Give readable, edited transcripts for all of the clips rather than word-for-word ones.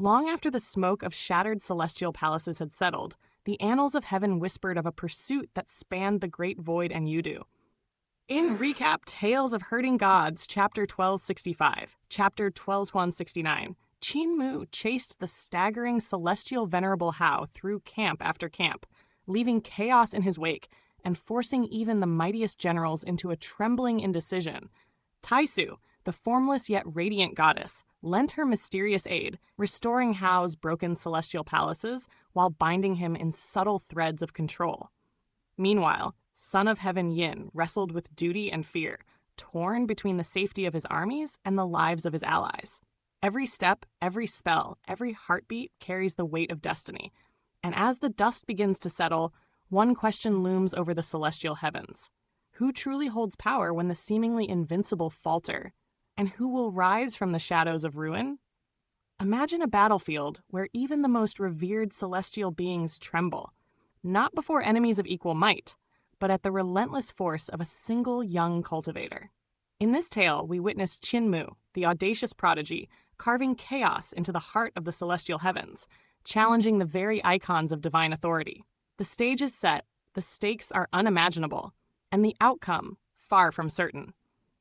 Long after the smoke of shattered celestial palaces had settled, the annals of heaven whispered of a pursuit that spanned the Great Void and Youdu. In recap, Tales of Hurting Gods, Chapter 1265, Chapter 1269, Qin Mu chased the staggering Celestial Venerable Hao through camp after camp, leaving chaos in his wake and forcing even the mightiest generals into a trembling indecision. Tai Su, the formless yet radiant goddess, lent her mysterious aid, restoring Hao's broken celestial palaces while binding him in subtle threads of control. Meanwhile, son of Heaven Yin wrestled with duty and fear, torn between the safety of his armies and the lives of his allies. Every step, every spell, every heartbeat carries the weight of destiny. And as the dust begins to settle, one question looms over the celestial heavens. Who truly holds power when the seemingly invincible falter? And who will rise from the shadows of ruin? Imagine a battlefield where even the most revered celestial beings tremble, not before enemies of equal might, but at the relentless force of a single young cultivator. In this tale, we witness Qin Mu, the audacious prodigy, carving chaos into the heart of the celestial heavens, challenging the very icons of divine authority. The stage is set, the stakes are unimaginable, and the outcome far from certain.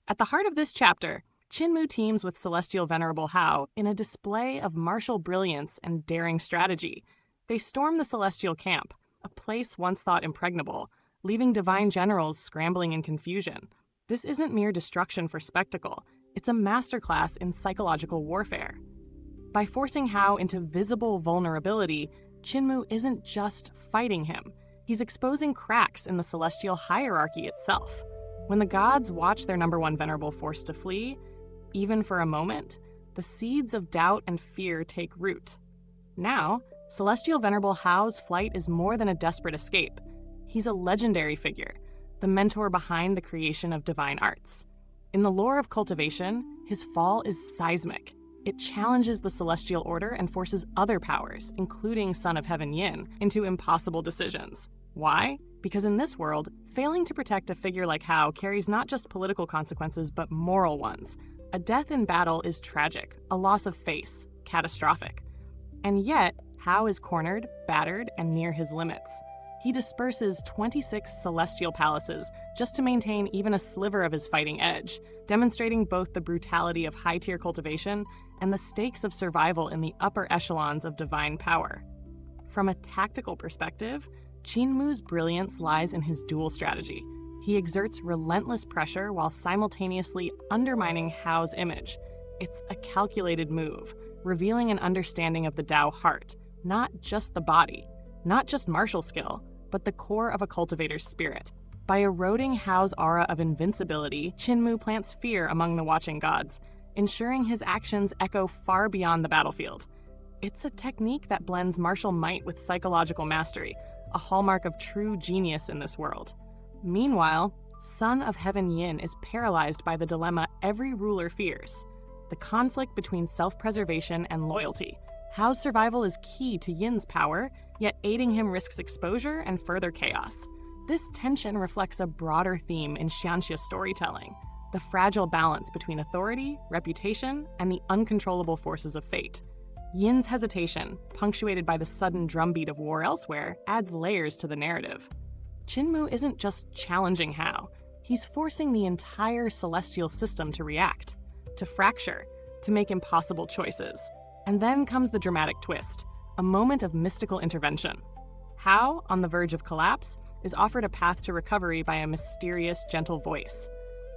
At the heart of this chapter, Qin Mu teams with Celestial Venerable Hao in a display of martial brilliance and daring strategy. They storm the celestial camp, a place once thought impregnable, leaving divine generals scrambling in confusion. This isn't mere destruction for spectacle, it's a masterclass in psychological warfare. By forcing Hao into visible vulnerability, Qin Mu isn't just fighting him, he's exposing cracks in the celestial hierarchy itself. When the gods watch their number one venerable forced to flee, even for a moment, the seeds of doubt and fear take root. Now, Celestial Venerable Hao's flight is more than a desperate escape. He's a legendary figure, the mentor behind the creation of divine arts. In the lore of cultivation, his fall is seismic. It challenges the celestial order and forces other powers, including Son of Heaven Yin, into impossible decisions. Why? Because in this world, failing to protect a figure like Hao carries not just political consequences, but moral ones. A death in battle is tragic, a loss of face, catastrophic. And yet, Hao is cornered, battered, and near his limits. He disperses 26 celestial palaces just to maintain even a sliver of his fighting edge, demonstrating both the brutality of high-tier cultivation and the stakes of survival in the upper echelons of divine power. From a tactical perspective, Qin Mu's brilliance lies in his dual strategy. He exerts relentless pressure while simultaneously undermining Hao's image. It's a calculated move, revealing an understanding of the Tao heart, not just the body, not just martial skill, but the core of a cultivator's spirit. By eroding Hao's aura of invincibility, Qin Mu plants fear among the watching gods, ensuring his actions echo far beyond the battlefield. It's a technique that blends martial might with psychological mastery, a hallmark of true genius in this world. Meanwhile, Son of Heaven Yin is paralyzed by the dilemma every ruler fears: the conflict between self-preservation and loyalty. Hao's survival is key to Yin's power, yet aiding him risks exposure and further chaos. This tension reflects a broader theme in Xianxia storytelling: the fragile balance between authority, reputation, and the uncontrollable forces of fate. Yin's hesitation, punctuated by the sudden drumbeat of war elsewhere, adds layers to the narrative. Qin Mu isn't just challenging Hao, he's forcing the entire celestial system to react, to fracture, to make impossible choices. And then comes the dramatic twist, a moment of mystical intervention. Hao, on the verge of collapse, is offered a path to recovery by a mysterious, gentle voice.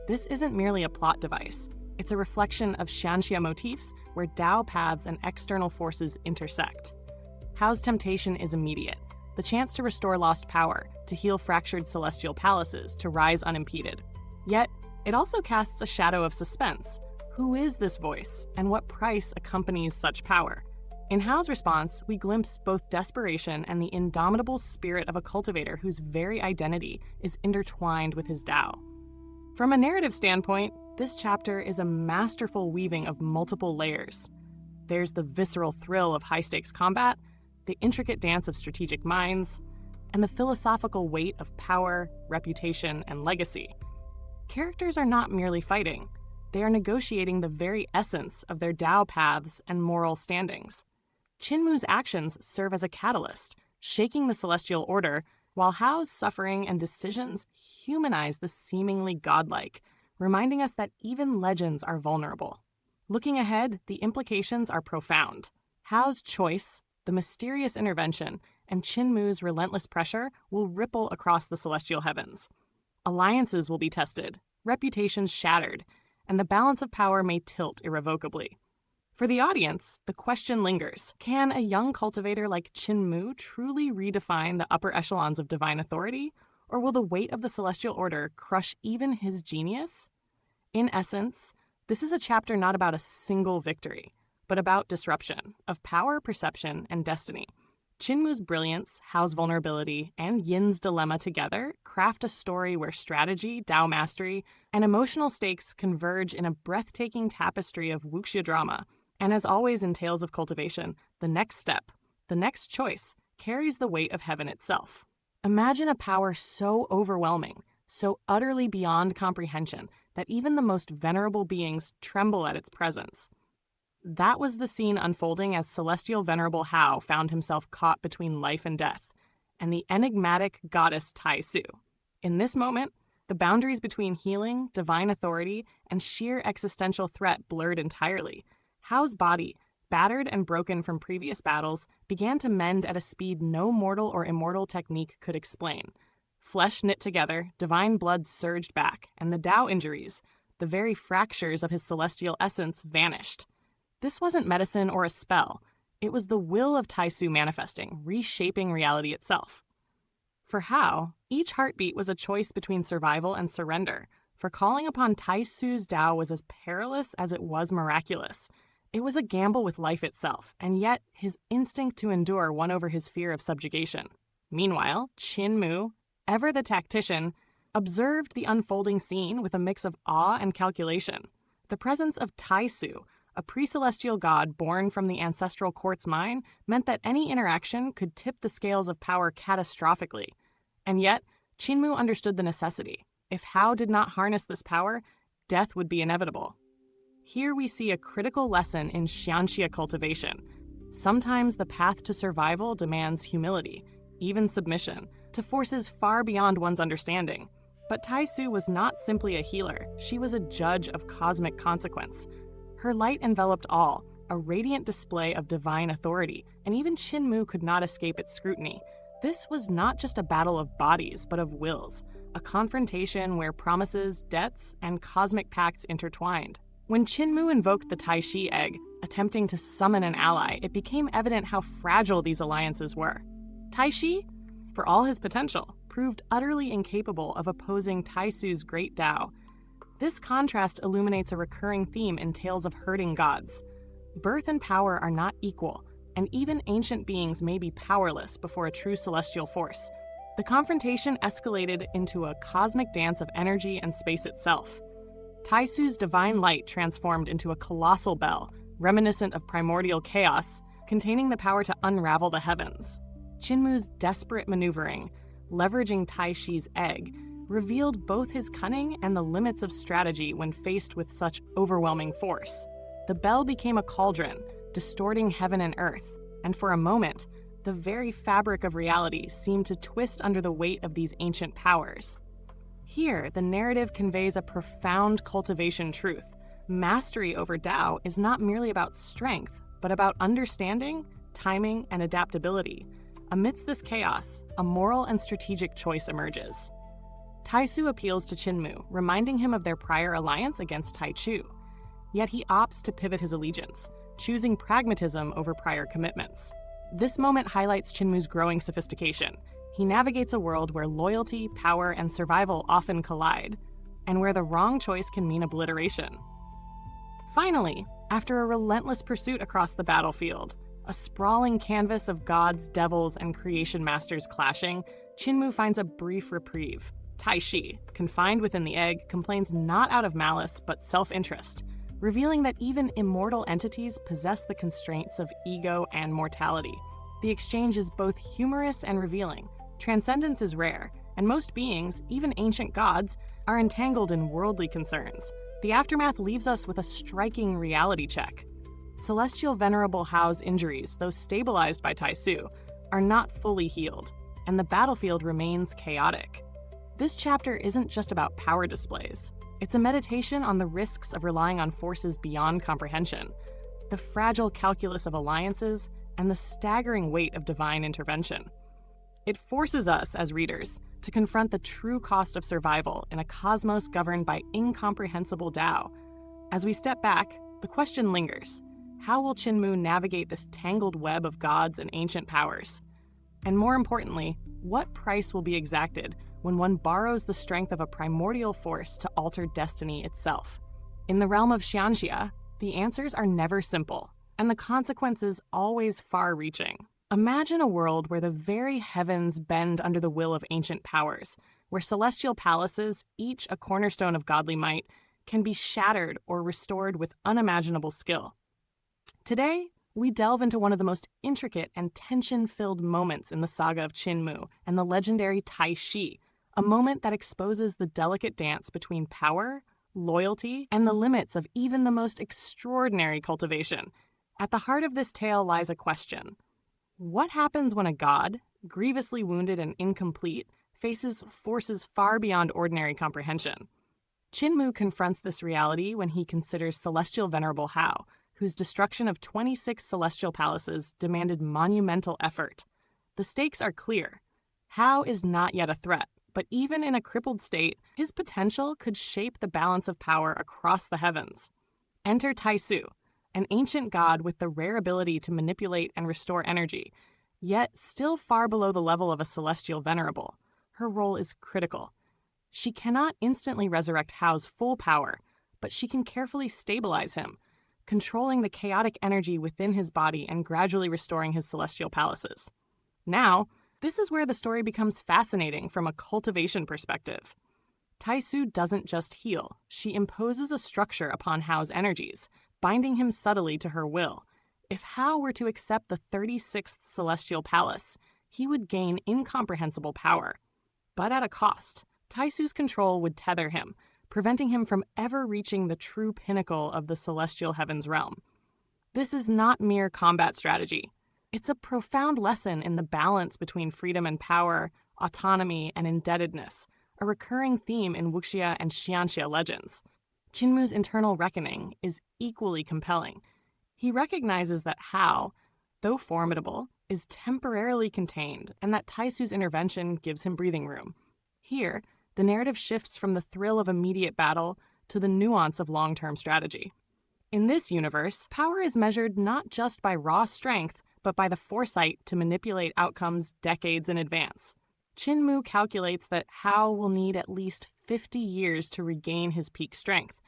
This isn't merely a plot device. It's a reflection of Xianxia motifs where Tao paths and external forces intersect. Hao's temptation is immediate: the chance to restore lost power, to heal fractured celestial palaces, to rise unimpeded. Yet, it also casts a shadow of suspense. Who is this voice, and what price accompanies such power? In Hao's response, we glimpse both desperation and the indomitable spirit of a cultivator whose very identity is intertwined with his Tao. From a narrative standpoint, this chapter is a masterful weaving of multiple layers. There's the visceral thrill of high-stakes combat, the intricate dance of strategic minds, and the philosophical weight of power, reputation, and legacy. Characters are not merely fighting. They are negotiating the very essence of their Tao paths and moral standings. Qin Mu's actions serve as a catalyst, shaking the celestial order, while Hao's suffering and decisions humanize the seemingly godlike, reminding us that even legends are vulnerable. Looking ahead, the implications are profound. Hao's choice, the mysterious intervention, and Qin Mu's relentless pressure will ripple across the celestial heavens. Alliances will be tested, reputations shattered, and the balance of power may tilt irrevocably. For the audience, the question lingers: can a young cultivator like Qin Mu truly redefine the upper echelons of divine authority, or will the weight of the celestial order crush even his genius? In essence, this is a chapter not about a single victory, but about disruption of power, perception, and destiny. Qin Mu's brilliance, Hao's vulnerability, and Yin's dilemma together craft a story where strategy, Tao mastery, and emotional stakes converge in a breathtaking tapestry of wuxia drama. And as always in tales of cultivation, the next step, the next choice, carries the weight of heaven itself. Imagine a power so overwhelming, so utterly beyond comprehension, that even the most venerable beings tremble at its presence. That was the scene unfolding as Celestial Venerable Hao found himself caught between life and death, and the enigmatic goddess Tai Su. In this moment, the boundaries between healing, divine authority, and sheer existential threat blurred entirely. Hao's body, battered and broken from previous battles, began to mend at a speed no mortal or immortal technique could explain. Flesh knit together, divine blood surged back, and the Tao injuries, the very fractures of his celestial essence, vanished. This wasn't medicine or a spell. It was the will of Tai Su manifesting, reshaping reality itself. For Hao, each heartbeat was a choice between survival and surrender, for calling upon Tai Su's Tao was as perilous as it was miraculous. It was a gamble with life itself, and yet his instinct to endure won over his fear of subjugation. Meanwhile, Qin Mu, ever the tactician, observed the unfolding scene with a mix of awe and calculation. The presence of Tai Su, a pre-celestial god born from the ancestral quartz mine, meant that any interaction could tip the scales of power catastrophically. And yet, Qin Mu understood the necessity. If Hao did not harness this power, death would be inevitable. Here we see a critical lesson in Xianxia cultivation. Sometimes the path to survival demands humility, even submission, to forces far beyond one's understanding. But Tai Su was not simply a healer, she was a judge of cosmic consequence. Her light enveloped all, a radiant display of divine authority, and even Qin Mu could not escape its scrutiny. This was not just a battle of bodies, but of wills, a confrontation where promises, debts, and cosmic pacts intertwined. When Qin Mu invoked the Tai Shi egg, attempting to summon an ally, it became evident how fragile these alliances were. Tai Shi, for all his potential, proved utterly incapable of opposing Tai Su's great Tao. This contrast illuminates a recurring theme in tales of herding gods. Birth and power are not equal, and even ancient beings may be powerless before a true celestial force. The confrontation escalated into a cosmic dance of energy and space itself. Tai Su's divine light transformed into a colossal bell, reminiscent of primordial chaos, containing the power to unravel the heavens. Qin Mu's desperate maneuvering, leveraging Tai Shi's egg, revealed both his cunning and the limits of strategy when faced with such overwhelming force. The bell became a cauldron, distorting heaven and earth, and for a moment, the very fabric of reality seemed to twist under the weight of these ancient powers. Here, the narrative conveys a profound cultivation truth. Mastery over Tao is not merely about strength, but about understanding, timing, and adaptability. Amidst this chaos, a moral and strategic choice emerges. Tai Su appeals to Qin Mu, reminding him of their prior alliance against Tai Chu. Yet he opts to pivot his allegiance, choosing pragmatism over prior commitments. This moment highlights Qin Mu's growing sophistication. He navigates a world where loyalty, power, and survival often collide, and where the wrong choice can mean obliteration. Finally, after a relentless pursuit across the battlefield, a sprawling canvas of gods, devils, and creation masters clashing, Qin Mu finds a brief reprieve. Tai Shi, confined within the egg, complains not out of malice but self-interest, revealing that even immortal entities possess the constraints of ego and mortality. The exchange is both humorous and revealing. Transcendence is rare, and most beings, even ancient gods, are entangled in worldly concerns. The aftermath leaves us with a striking reality check. Celestial Venerable Hao's injuries, though stabilized by Tai Su, are not fully healed, and the battlefield remains chaotic. This chapter isn't just about power displays. It's a meditation on the risks of relying on forces beyond comprehension, the fragile calculus of alliances, and the staggering weight of divine intervention. It forces us, as readers, to confront the true cost of survival in a cosmos governed by incomprehensible Tao. As we step back, the question lingers: how will Qin Mu navigate this tangled web of gods and ancient powers? And more importantly, what price will be exacted when one borrows the strength of a primordial force to alter destiny itself? In the realm of Xianxia, the answers are never simple, and the consequences always far-reaching. Imagine a world where the very heavens bend under the will of ancient powers, where celestial palaces, each a cornerstone of godly might, can be shattered or restored with unimaginable skill. Today, we delve into one of the most intricate and tension-filled moments in the saga of Qin Mu and the legendary Tai Shi, a moment that exposes the delicate dance between power, loyalty, and the limits of even the most extraordinary cultivation. At the heart of this tale lies a question: what happens when a god, grievously wounded and incomplete, faces forces far beyond ordinary comprehension? Qin Mu confronts this reality when he considers Celestial Venerable Hao, whose destruction of 26 celestial palaces demanded monumental effort. The stakes are clear. Hao is not yet a threat, but even in a crippled state, his potential could shape the balance of power across the heavens. Enter Tai Su, an ancient god with the rare ability to manipulate and restore energy, yet still far below the level of a celestial venerable. Her role is critical. She cannot instantly resurrect Hao's full power, but she can carefully stabilize him, controlling the chaotic energy within his body and gradually restoring his celestial palaces. Now, this is where the story becomes fascinating from a cultivation perspective. Tai Su doesn't just heal, she imposes a structure upon Hao's energies, binding him subtly to her will. If Hao were to accept the 36th celestial palace, he would gain incomprehensible power. But at a cost. Tai Su's control would tether him, preventing him from ever reaching the true pinnacle of the celestial heavens realm. This is not mere combat strategy. It's a profound lesson in the balance between freedom and power, autonomy and indebtedness, a recurring theme in Wuxia and Xianxia legends. Qin Mu's internal reckoning is equally compelling. He recognizes that Hao, though formidable, is temporarily contained, and that Tai Su's intervention gives him breathing room. Here, the narrative shifts from the thrill of immediate battle to the nuance of long-term strategy. In this universe, power is measured not just by raw strength, but by the foresight to manipulate outcomes decades in advance. Qin Mu calculates that Hao will need at least 50 years to regain his peak strength,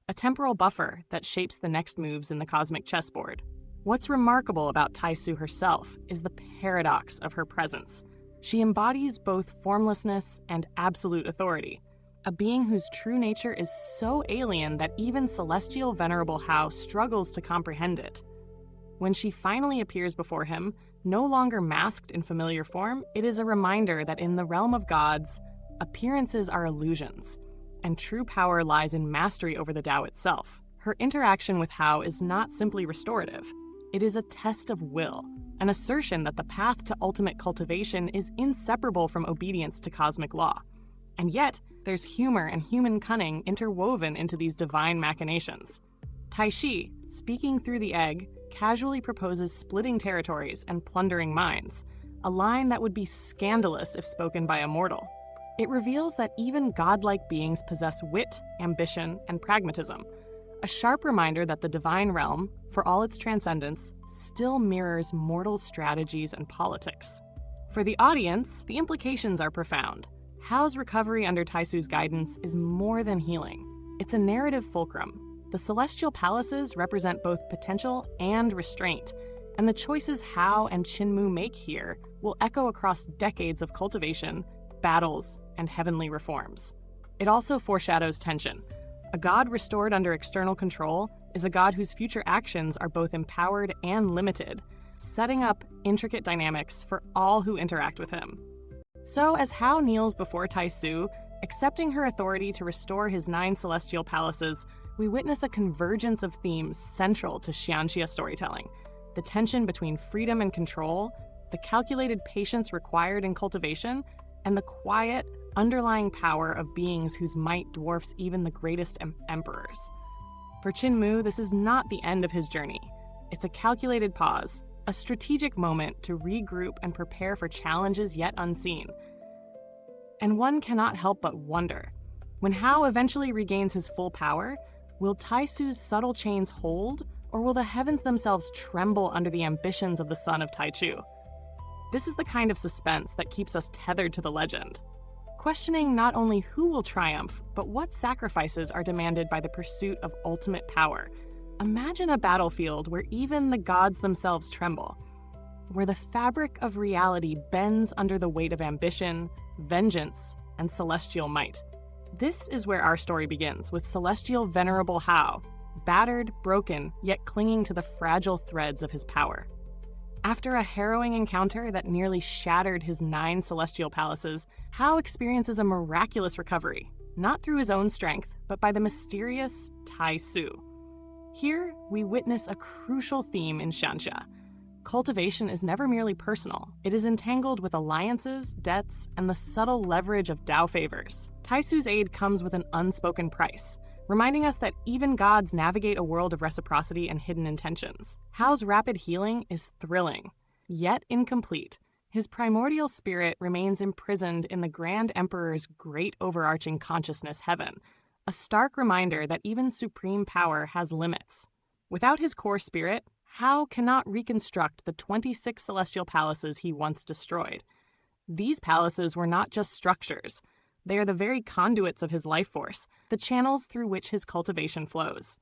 a temporal buffer that shapes the next moves in the cosmic chessboard. What's remarkable about Tai Su herself is the paradox of her presence. She embodies both formlessness and absolute authority, a being whose true nature is so alien that even Celestial Venerable Hao struggles to comprehend it. When she finally appears before him, no longer masked in familiar form, it is a reminder that in the realm of gods, appearances are illusions, and true power lies in mastery over the Tao itself. Her interaction with Hao is not simply restorative. It is a test of will, an assertion that the path to ultimate cultivation is inseparable from obedience to cosmic law. And yet, there's humor and human cunning interwoven into these divine machinations. Tai Shi, speaking through the egg, casually proposes splitting territories and plundering minds, a line that would be scandalous if spoken by a mortal. It reveals that even godlike beings possess wit, ambition, and pragmatism, a sharp reminder that the divine realm, for all its transcendence, still mirrors mortal strategies and politics. For the audience, the implications are profound. Hao's recovery under Tai Su's guidance is more than healing. It's a narrative fulcrum. The celestial palaces represent both potential and restraint, and the choices Hao and Qin Mu make here will echo across decades of cultivation, battles, and heavenly reforms. It also foreshadows tension. A god restored under external control is a god whose future actions are both empowered and limited, setting up intricate dynamics for all who interact with him. So as Hao kneels before Tai Su, accepting her authority to restore his 9 celestial palaces, we witness a convergence of themes central to Xianxia storytelling: the tension between freedom and control, the calculated patience required in cultivation, and the quiet, underlying power of beings whose might dwarfs even the greatest emperors. For Qin Mu, this is not the end of his journey. It's a calculated pause, a strategic moment to regroup and prepare for challenges yet unseen. And one cannot help but wonder, when Hao eventually regains his full power, will Tai Su's subtle chains hold, or will the heavens themselves tremble under the ambitions of the son of Tai Chu? This is the kind of suspense that keeps us tethered to the legend, questioning not only who will triumph, but what sacrifices are demanded by the pursuit of ultimate power. Imagine a battlefield where even the gods themselves tremble, where the fabric of reality bends under the weight of ambition, vengeance, and celestial might. This is where our story begins, with Celestial Venerable Hao, battered, broken, yet clinging to the fragile threads of his power. After a harrowing encounter that nearly shattered his 9 celestial palaces, Hao experiences a miraculous recovery, not through his own strength, but by the mysterious Tai Su. Here, we witness a crucial theme in Xianxia. Cultivation is never merely personal. It is entangled with alliances, debts, and the subtle leverage of Tao favors. Tai Su's aid comes with an unspoken price, reminding us that even gods navigate a world of reciprocity and hidden intentions. Hao's rapid healing is thrilling, yet incomplete. His primordial spirit remains imprisoned in the Grand Emperor's great overarching consciousness heaven, a stark reminder that even supreme power has limits. Without his core spirit, Hao cannot reconstruct the 26 celestial palaces he once destroyed. These palaces were not just structures. They are the very conduits of his life force, the channels through which his cultivation flows.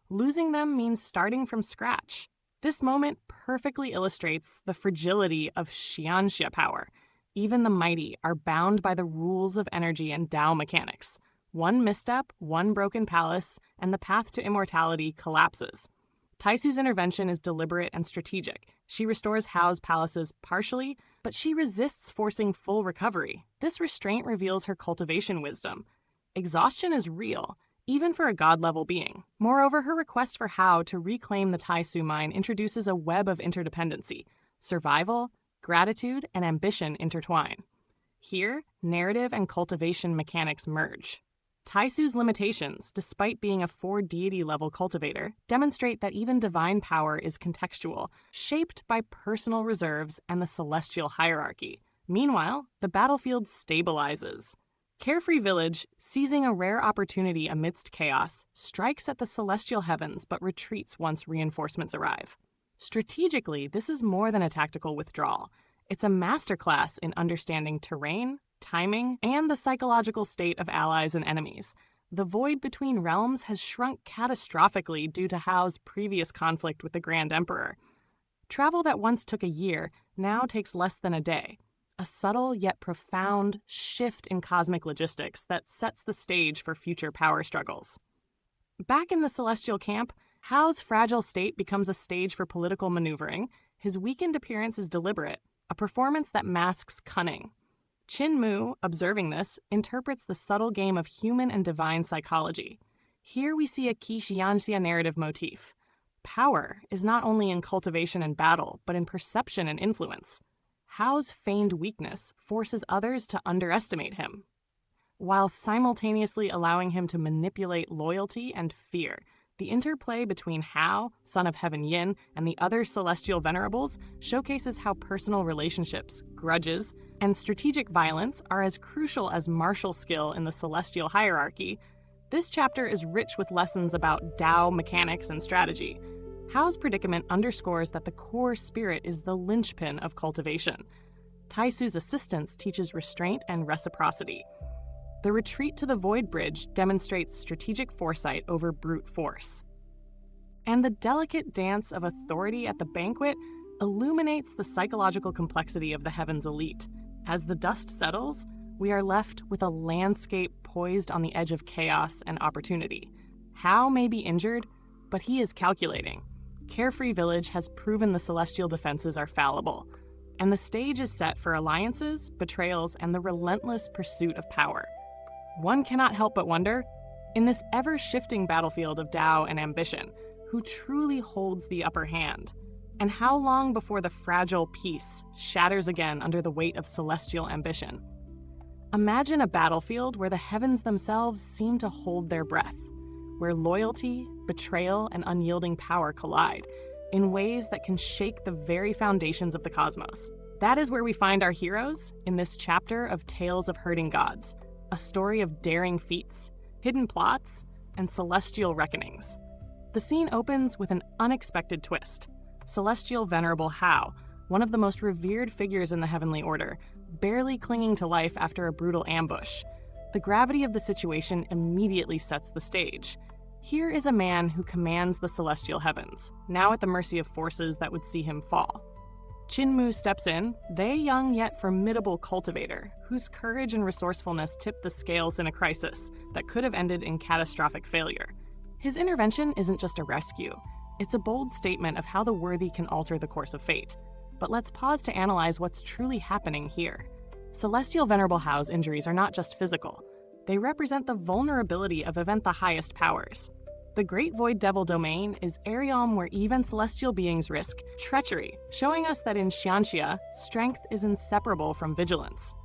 Losing them means starting from scratch. This moment perfectly illustrates the fragility of Xianxia power. Even the mighty are bound by the rules of energy and Tao mechanics. One misstep, one broken palace, and the path to immortality collapses. Tai Su's intervention is deliberate and strategic. She restores Hao's palaces partially, but she resists forcing full recovery. This restraint reveals her cultivation wisdom. Exhaustion is real, even for a god-level being. Moreover, her request for Hao to reclaim the Tai Su mine introduces a web of interdependency. Survival, gratitude, and ambition intertwine. Here, narrative and cultivation mechanics merge. Tai Su's limitations, despite being a 4-deity-level cultivator, demonstrate that even divine power is contextual, shaped by personal reserves and the celestial hierarchy. Meanwhile, the battlefield stabilizes. Carefree Village, seizing a rare opportunity amidst chaos, strikes at the celestial heavens but retreats once reinforcements arrive. Strategically, this is more than a tactical withdrawal. It's a masterclass in understanding terrain, timing, and the psychological state of allies and enemies. The void between realms has shrunk catastrophically due to Hao's previous conflict with the Grand Emperor. Travel that once took a year now takes less than a day. A subtle yet profound shift in cosmic logistics that sets the stage for future power struggles. Back in the celestial camp, Hao's fragile state becomes a stage for political maneuvering. His weakened appearance is deliberate, a performance that masks cunning. Qin Mu, observing this, interprets the subtle game of human and divine psychology. Here we see a key Xianxia narrative motif. Power is not only in cultivation and battle, but in perception and influence. Hao's feigned weakness forces others to underestimate him, while simultaneously allowing him to manipulate loyalty and fear. The interplay between Hao, son of Heaven Yin, and the other celestial venerables showcases how personal relationships, grudges, and strategic violence are as crucial as martial skill in the celestial hierarchy. This chapter is rich with lessons about Tao mechanics and strategy. Hao's predicament underscores that the core spirit is the linchpin of cultivation. Tai Su's assistance teaches restraint and reciprocity. The retreat to the Void Bridge demonstrates strategic foresight over brute force. And the delicate dance of authority at the banquet illuminates the psychological complexity of the Heaven's elite. As the dust settles, we are left with a landscape poised on the edge of chaos and opportunity. Hao may be injured, but he is calculating. Carefree Village has proven the celestial defenses are fallible, and the stage is set for alliances, betrayals, and the relentless pursuit of power. One cannot help but wonder, In this ever-shifting battlefield of Tao and ambition, who truly holds the upper hand? And how long before the fragile peace shatters again under the weight of celestial ambition? Imagine a battlefield where the heavens themselves seem to hold their breath, where loyalty, betrayal, and unyielding power collide in ways that can shake the very foundations of the cosmos. That is where we find our heroes in this chapter of Tales of Herding Gods, a story of daring feats, hidden plots, and celestial reckonings. The scene opens with an unexpected twist. Celestial Venerable Hao, one of the most revered figures in the heavenly order, barely clinging to life after a brutal ambush. The gravity of the situation immediately sets the stage. Here is a man who commands the celestial heavens, now at the mercy of forces that would see him fall. Qin Mu steps in, the young yet formidable cultivator, whose courage and resourcefulness tipped the scales in a crisis that could have ended in catastrophic failure. His intervention isn't just a rescue, it's a bold statement of how the worthy can alter the course of fate. But let's pause to analyze what's truly happening here. Celestial Venerable Hao's injuries are not just physical. They represent the vulnerability of the highest powers. The Great Void Devil domain is a realm where even celestial beings risk treachery, showing us that in Xianxia, strength is inseparable from vigilance.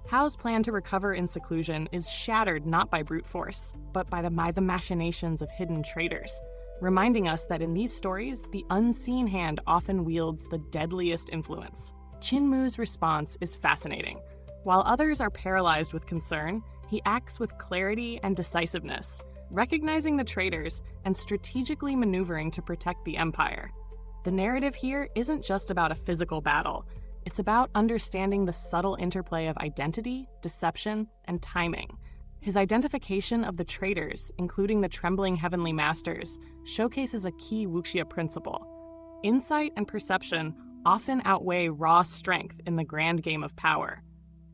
Hao's plan to recover in seclusion is shattered not by brute force, but by the machinations of hidden traitors, reminding us that in these stories, the unseen hand often wields the deadliest influence. Qin Mu's response is fascinating. While others are paralyzed with concern, he acts with clarity and decisiveness, recognizing the traitors and strategically maneuvering to protect the empire. The narrative here isn't just about a physical battle. It's about understanding the subtle interplay of identity, deception, and timing. His identification of the traitors, including the trembling heavenly masters, showcases a key wuxia principle. Insight and perception often outweigh raw strength in the grand game of power.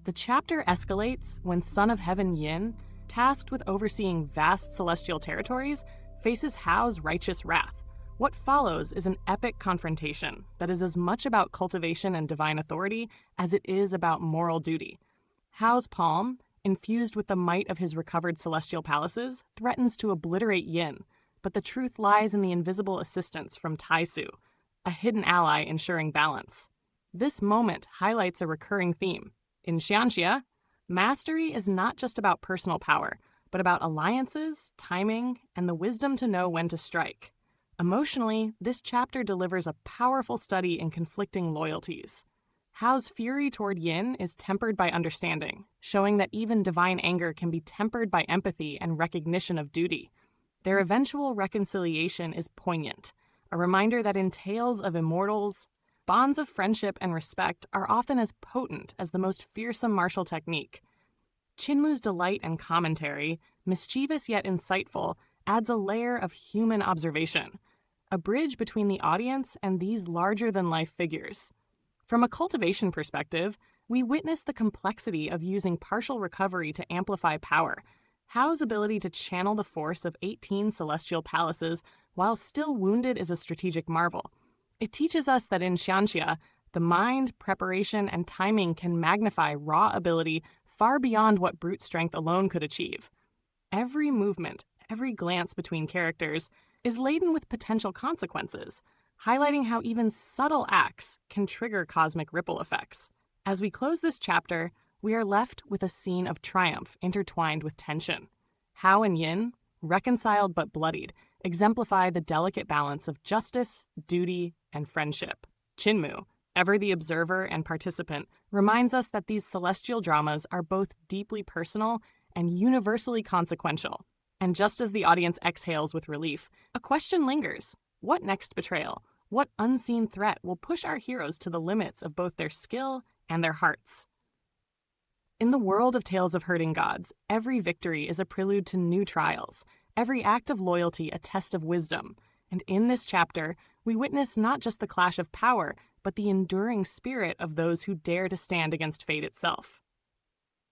The chapter escalates when Son of Heaven Yin, tasked with overseeing vast celestial territories, faces Hao's righteous wrath. What follows is an epic confrontation that is as much about cultivation and divine authority as it is about moral duty. Hao's palm, infused with the might of his recovered celestial palaces, threatens to obliterate Yin, but the truth lies in the invisible assistance from Tai Su, a hidden ally ensuring balance. This moment highlights a recurring theme. In Xianxia, mastery is not just about personal power, but about alliances, timing, and the wisdom to know when to strike. Emotionally, this chapter delivers a powerful study in conflicting loyalties. Hao's fury toward Yin is tempered by understanding, showing that even divine anger can be tempered by empathy and recognition of duty. Their eventual reconciliation is poignant, a reminder that in tales of immortals, bonds of friendship and respect are often as potent as the most fearsome martial technique. Qin Mu's delight and commentary, mischievous yet insightful, adds a layer of human observation, a bridge between the audience and these larger-than-life figures. From a cultivation perspective, we witness the complexity of using partial recovery to amplify power. Hao's ability to channel the force of 18 celestial palaces while still wounded is a strategic marvel. It teaches us that in Xianxia, the mind, preparation, and timing can magnify raw ability far beyond what brute strength alone could achieve. Every movement, every glance between characters, is laden with potential consequences, highlighting how even subtle acts can trigger cosmic ripple effects. As we close this chapter, we are left with a scene of triumph intertwined with tension. Hao and Yin, reconciled but bloodied, exemplify the delicate balance of justice, duty, and friendship. Qin Mu, ever the observer and participant, reminds us that these celestial dramas are both deeply personal and universally consequential. And just as the audience exhales with relief, a question lingers. What next betrayal? What unseen threat will push our heroes to the limits of both their skill and their hearts? In the world of Tales of Herding Gods, every victory is a prelude to new trials, every act of loyalty a test of wisdom. And in this chapter, we witness not just the clash of power, but the enduring spirit of those who dare to stand against fate itself.